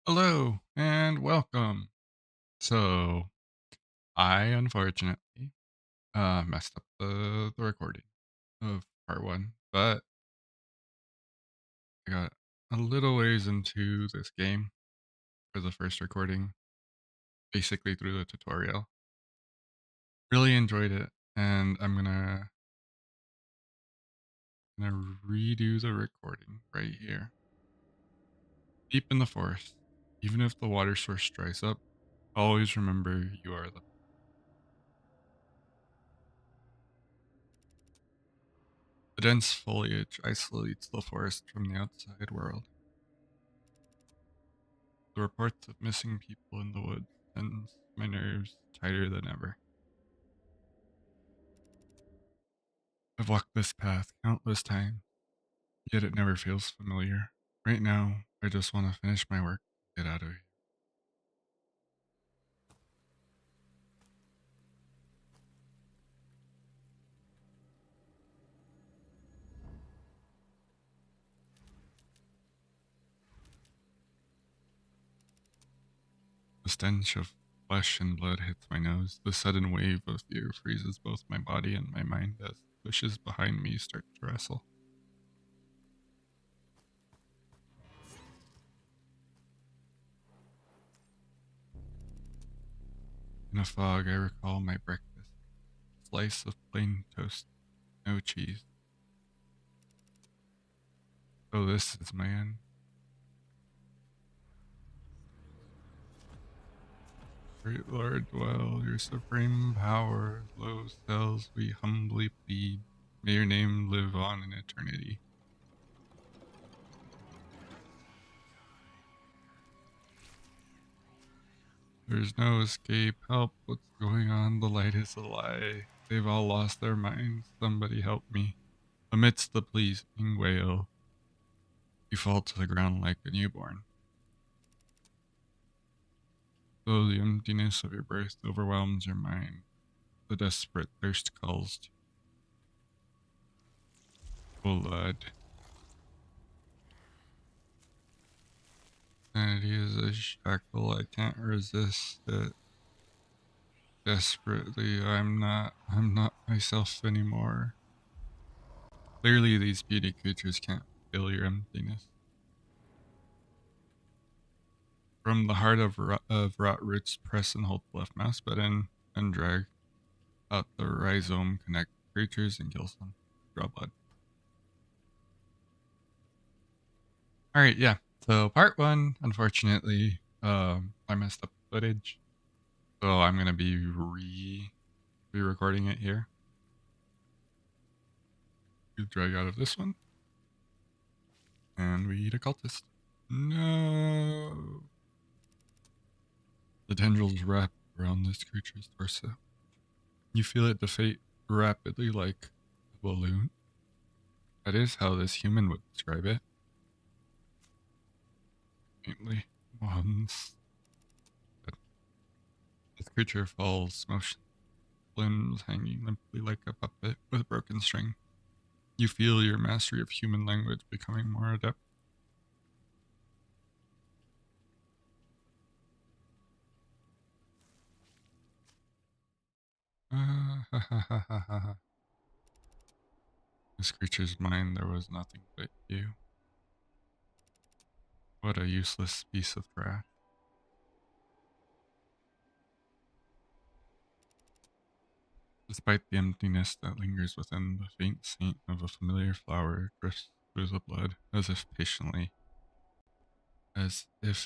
Hello and welcome. So, I unfortunately messed up the recording of part one, but I got a little ways into this game for the first recording, basically through the tutorial. Really enjoyed it, and I'm gonna redo the recording right here. Deep in the forest, even if the water source dries up, always remember you are the. The dense foliage isolates the forest from the outside world. The reports of missing people in the woods sends my nerves tighter than ever. I've walked this path countless times, yet it never feels familiar. Right now, I just want to finish my work and get out of here. The stench of flesh and blood hits my nose. The sudden wave of fear freezes both my body and my mind as the bushes behind me start to wrestle. In a fog, I recall my breakfast. Slice of plain toast, no cheese. Oh, this is my end. Great Lord, dwell your supreme power, low cells we humbly plead. May your name live on in eternity. There's no escape. Help, what's going on? The light is a lie. They've all lost their minds. Somebody help me. Amidst the pleasing wail, you fall to the ground like a newborn. Though the emptiness of your birth overwhelms your mind, the desperate thirst calls to blood. Sanity is a shackle I can't resist it. Desperately, I'm not myself anymore. Clearly, these beauty creatures can't fill your emptiness. From the heart of rot roots, press and hold the left mouse button and drag out the rhizome, connect creatures and kill some. Draw blood. Alright, yeah. So part one, unfortunately, I messed up the footage. So I'm gonna be re-recording it here. We drag out of this one. And we eat a cultist. No. The tendrils wrap around this creature's torso. You feel it deflate rapidly like a balloon. That is how this human would describe it. Faintly. Once. This creature falls motionless, limbs hanging limply like a puppet with broken string. You feel your mastery of human language becoming more adept. This creature's mind, there was nothing but you. What a useless piece of trash. Despite the emptiness that lingers within, the faint scent of a familiar flower drifts through the blood, as if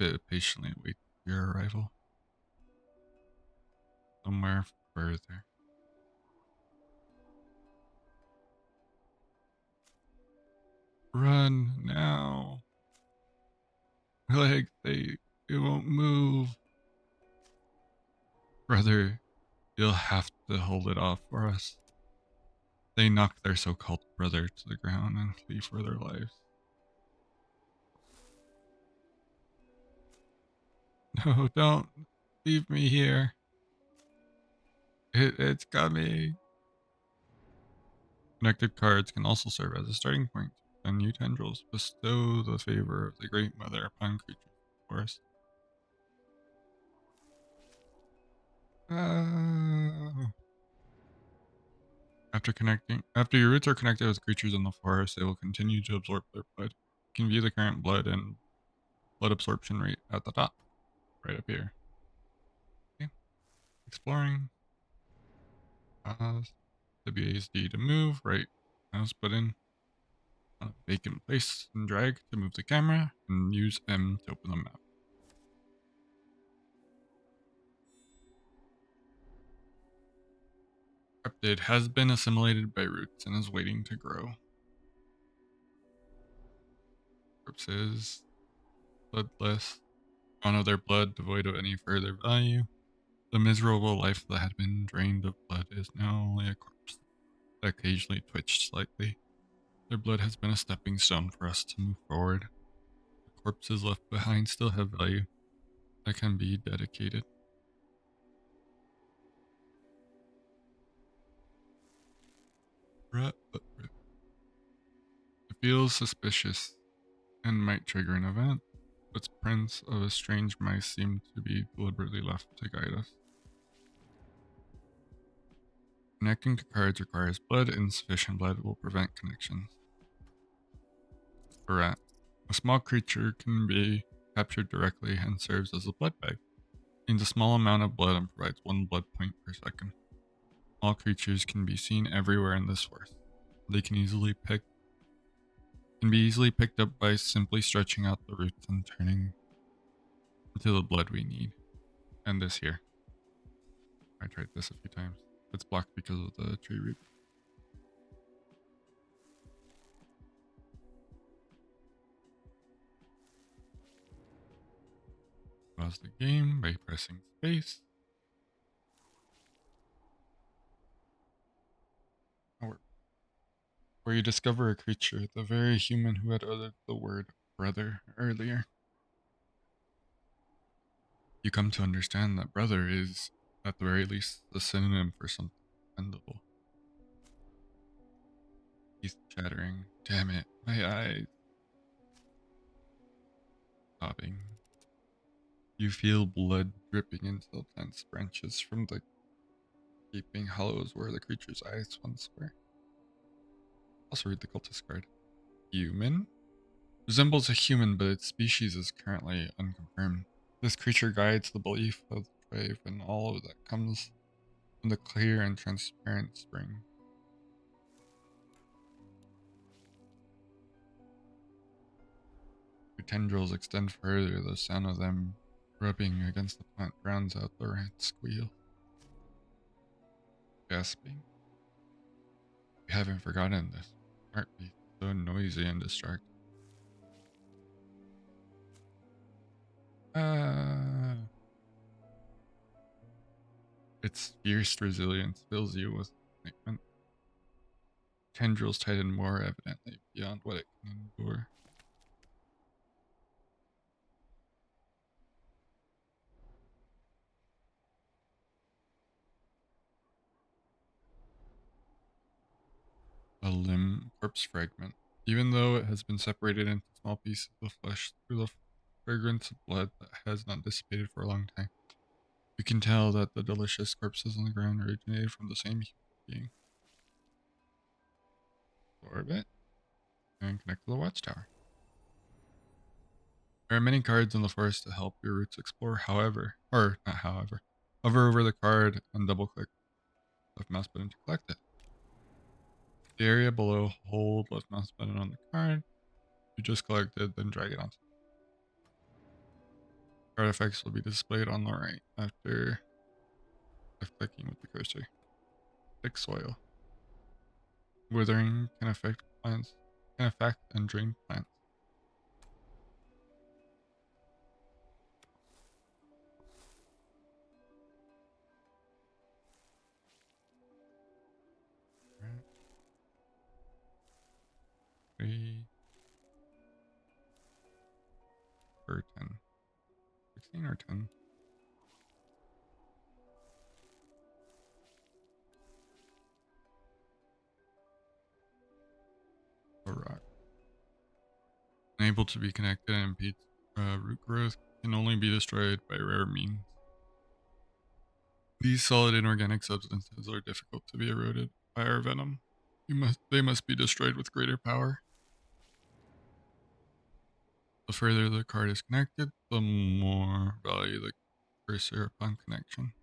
it patiently awaits your arrival. Somewhere further. Run now. My legs, they won't move. Brother, you'll have to hold it off for us. They knock their so-called brother to the ground and flee for their lives. No, don't leave me here. It's coming. Connected cards can also serve as a starting point. And new tendrils bestow the favor of the Great Mother upon creatures of the forest. Uh, after your roots are connected with creatures in the forest, they will continue to absorb their blood. You can view the current blood and blood absorption rate at the top, right up here. Okay. Exploring. Pause. WASD to move. Right mouse button on a vacant place and drag to move the camera, and use M to open the map. Cryptid has been assimilated by roots and is waiting to grow. Corpses, bloodless, drawn of their blood, devoid of any further value. The miserable life that had been drained of blood is now only a corpse that occasionally twitched slightly. Their blood has been a stepping stone for us to move forward. The corpses left behind still have value that can be dedicated. It feels suspicious and might trigger an event. Footprints of a strange mice seem to be deliberately left to guide us. Connecting to cards requires blood. Insufficient blood will prevent connections. A rat. A small creature can be captured directly and serves as a blood bag. Gains a small amount of blood and provides 1 blood point per second. Small creatures can be seen everywhere in this forest. They can be easily picked up by simply stretching out the roots and turning into the blood we need. And this here. I tried this a few times. It's blocked because of the tree root. Pause the game by pressing space. Where you discover a creature, the very human who had uttered the word brother earlier. You come to understand that brother is, at the very least, a synonym for something dependable. He's chattering. Damn it, my eyes. Sobbing. You feel blood dripping into the plant's branches from the gaping hollows where the creature's eyes once were. Also read the cultist card. Human? Resembles a human, but its species is currently unconfirmed. This creature guides the belief of the brave and all of that comes from the clear and transparent spring. Your tendrils extend further, the sound of them rubbing against the plant drowns out the rat's squeal. Gasping. You haven't forgotten this. Heartbeat so noisy and distracting. Its fierce resilience fills you with excitement. Tendrils tighten more evidently beyond what it can endure. A limb corpse fragment. Even though it has been separated into small pieces of flesh through the fragrance of blood that has not dissipated for a long time, you can tell that the delicious corpses on the ground originated from the same human being. Orbit and connect to the watchtower. There are many cards in the forest to help your roots explore, or not however. Hover over the card and double click left mouse button to collect it. The area below, hold left mouse button on the card you just collected, then drag it onto. Card effects will be displayed on the right after left clicking with the cursor. Thick soil. Withering can affect and drain plants. Alright. 3 or 10. 16 or 10. A rock. Unable to be connected and impedes root growth, can only be destroyed by rare means. These solid inorganic substances are difficult to be eroded by our venom. They must be destroyed with greater power. The further the card is connected, the more value the cursor upon connection.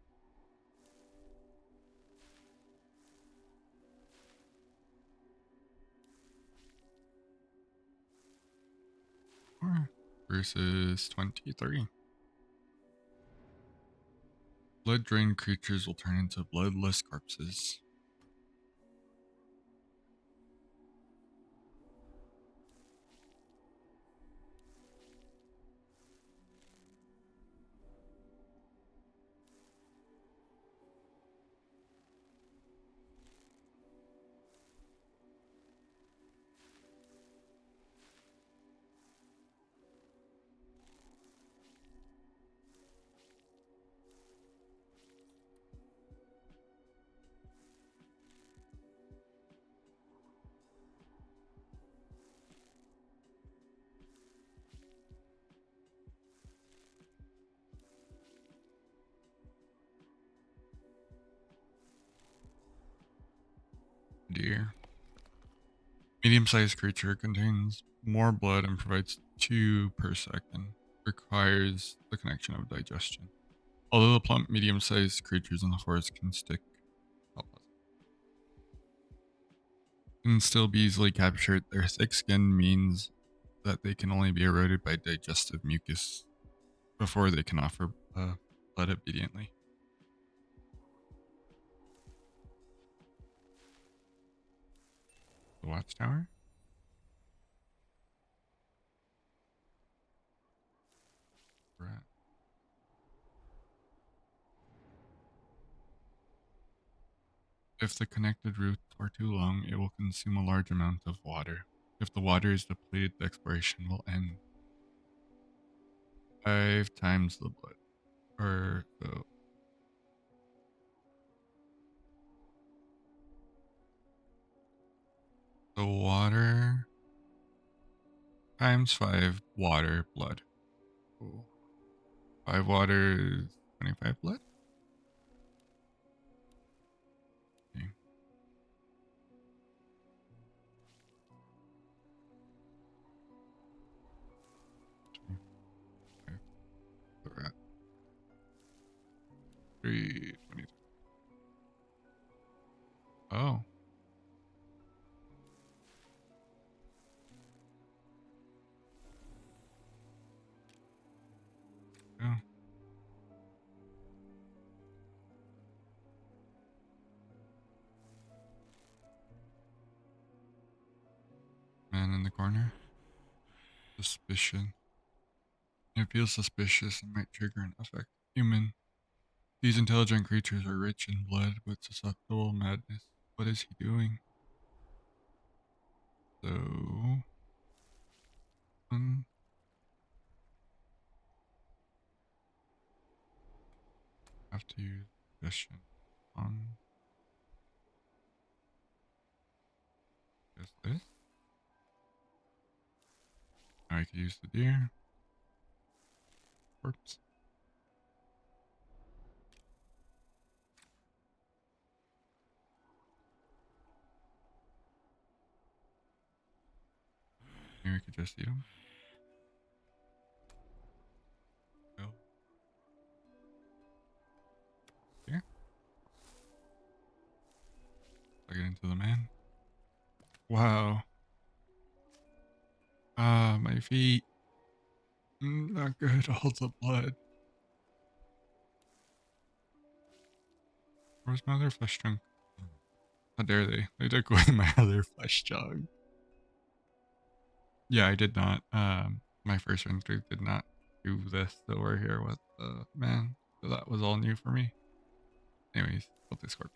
Or versus 23. Blood drained creatures will turn into bloodless corpses. Dear. Medium sized creature contains more blood and provides 2 per second. Requires the connection of digestion. Although the plump, medium sized creatures in the forest can still be easily captured, their thick skin means that they can only be eroded by digestive mucus before they can offer blood obediently. The Watchtower? Rat. If the connected roots are too long, it will consume a large amount of water. If the water is depleted, the exploration will end. 5 times the blood. Or so. The water times 5 water blood. Ooh. 5 water is 25 blood? Okay. 25. The rat. 320. Oh. Yeah. Man in the corner. Suspicion. It feels suspicious and might trigger an affect. Human. These intelligent creatures are rich in blood but susceptible to madness. What is he doing? So, have to use suggestion on this. Now I could use the deer. Corpse. Maybe we could just eat them. Go. Here. Plug it into the man. Wow. Ah, my feet. Not good. All the blood. Where's my other flesh chunk? How dare they? They took away my other flesh chunk. Yeah, I did not. My first run through did not do this. So we're here with the man. So that was all new for me. Anyways, built this corpse.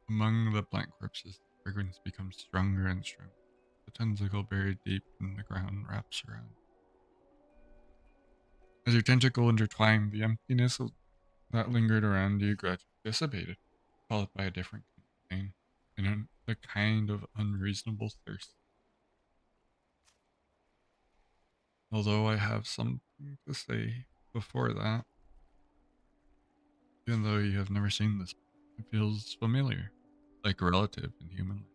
Among the plant corpses, the fragrance becomes stronger and stronger. The tentacle buried deep in the ground wraps around. As your tentacle intertwined, the emptiness that lingered around you gradually dissipated, followed by a different kind of pain, and a kind of unreasonable thirst. Although I have something to say, before that, even though you have never seen this, it feels familiar, like a relative in human life.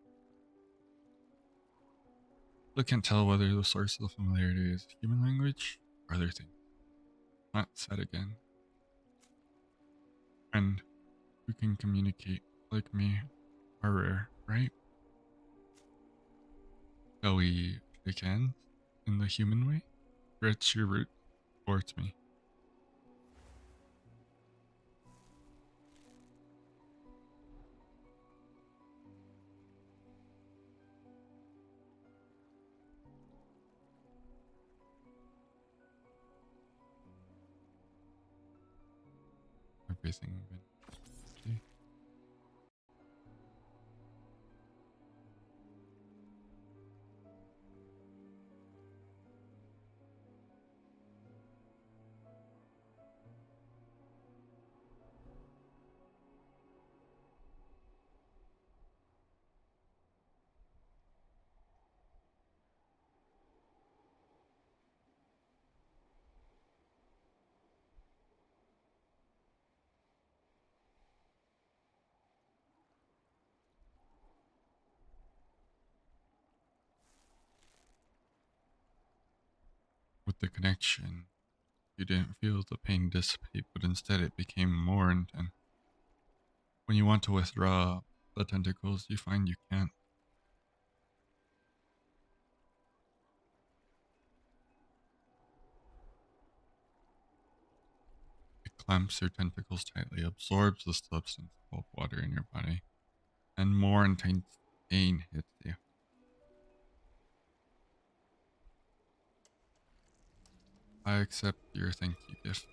Still can't tell whether the source of the familiarity is human language or other things not said again. And who can communicate like me are rare, right? Shall we shake hands in the human way? Stretch your root towards me. Everything been empty. With the connection, you didn't feel the pain dissipate, but instead it became more intense. When you want to withdraw the tentacles, you find you can't. It clamps your tentacles tightly, absorbs the substance called water in your body, and more intense pain hits you. I accept your thank you gift.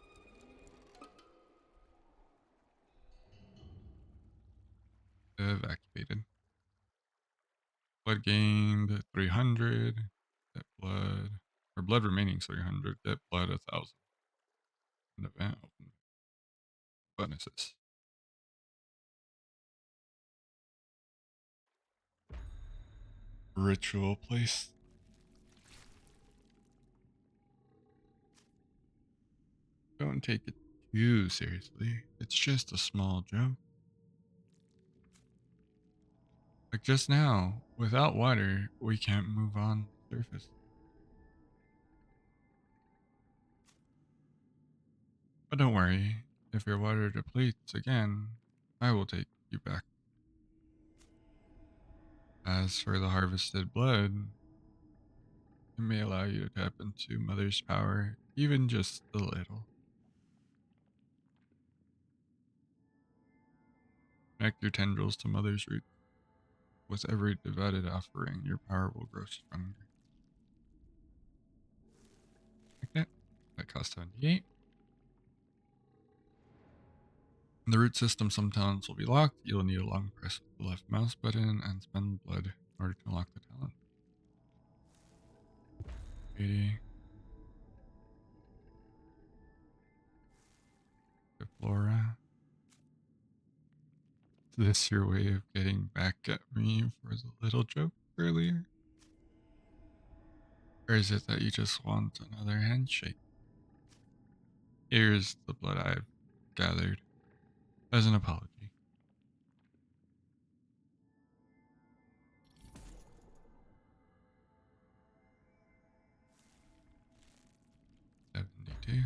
Evacuated. Blood gained 300. Get blood. Or blood remaining 300. Get blood 1,000. An event open. Bonuses. Ritual place. Don't take it too seriously. It's just a small joke. Like just now, without water, we can't move on the surface. But don't worry, if your water depletes again, I will take you back. As for the harvested blood, it may allow you to tap into Mother's power, even just a little. Connect your tendrils to Mother's roots. With every devoted offering, your power will grow stronger. Like that. That costs 78. The root system sometimes will be locked. You'll need a long press with the left mouse button and spend blood in order to unlock the talent. 80. Flora. Is this your way of getting back at me for the little joke earlier? Or is it that you just want another handshake? Here's the blood I've gathered as an apology. 72.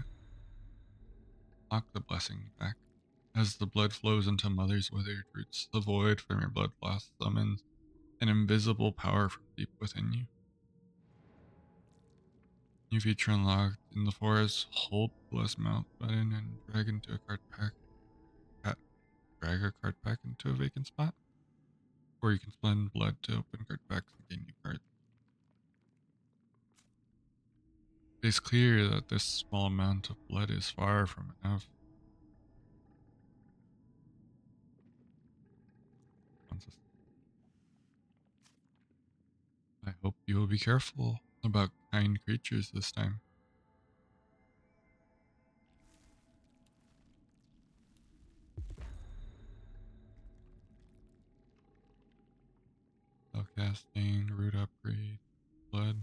Lock the blessing back. As the blood flows into Mother's withered roots, the void from your blood loss summons an invisible power from deep within you. New feature unlocked in the forest. Hold the bless mouth button and drag into a card pack. Drag a card pack into a vacant spot. Or you can spend blood to open card packs and gain new cards. It's clear that this small amount of blood is far from enough. I hope you will be careful about kind creatures this time. Spellcasting, root upgrade, blood.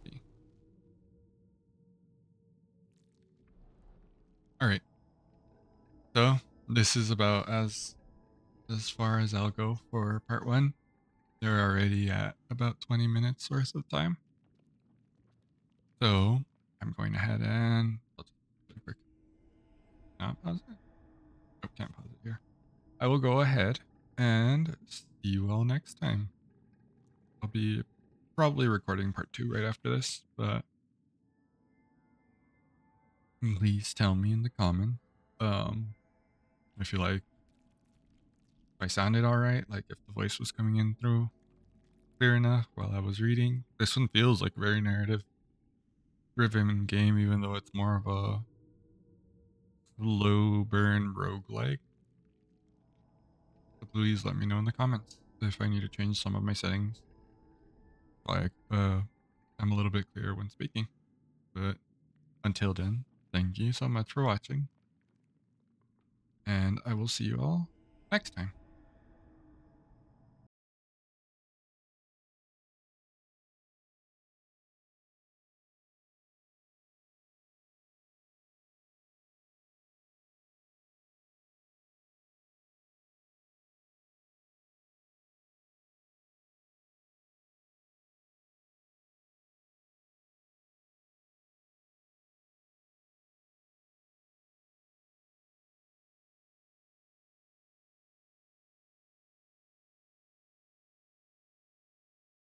See. So this is about as far as I'll go for part one. They're already at about 20 minutes worth of time. So I'm going ahead and I'll just quick pause it. Oh, can't pause it here. I will go ahead and see you all next time. I'll be probably recording part two right after this, but please tell me in the comments um if you like if I sounded all right, like if the voice was coming in through clear enough while I was reading. This one feels like a very narrative driven game, even though it's more of a slow burn roguelike. So please let me know in the comments if I need to change some of my settings. Like I'm a little bit clearer when speaking. But until then, thank you so much for watching, and I will see you all next time.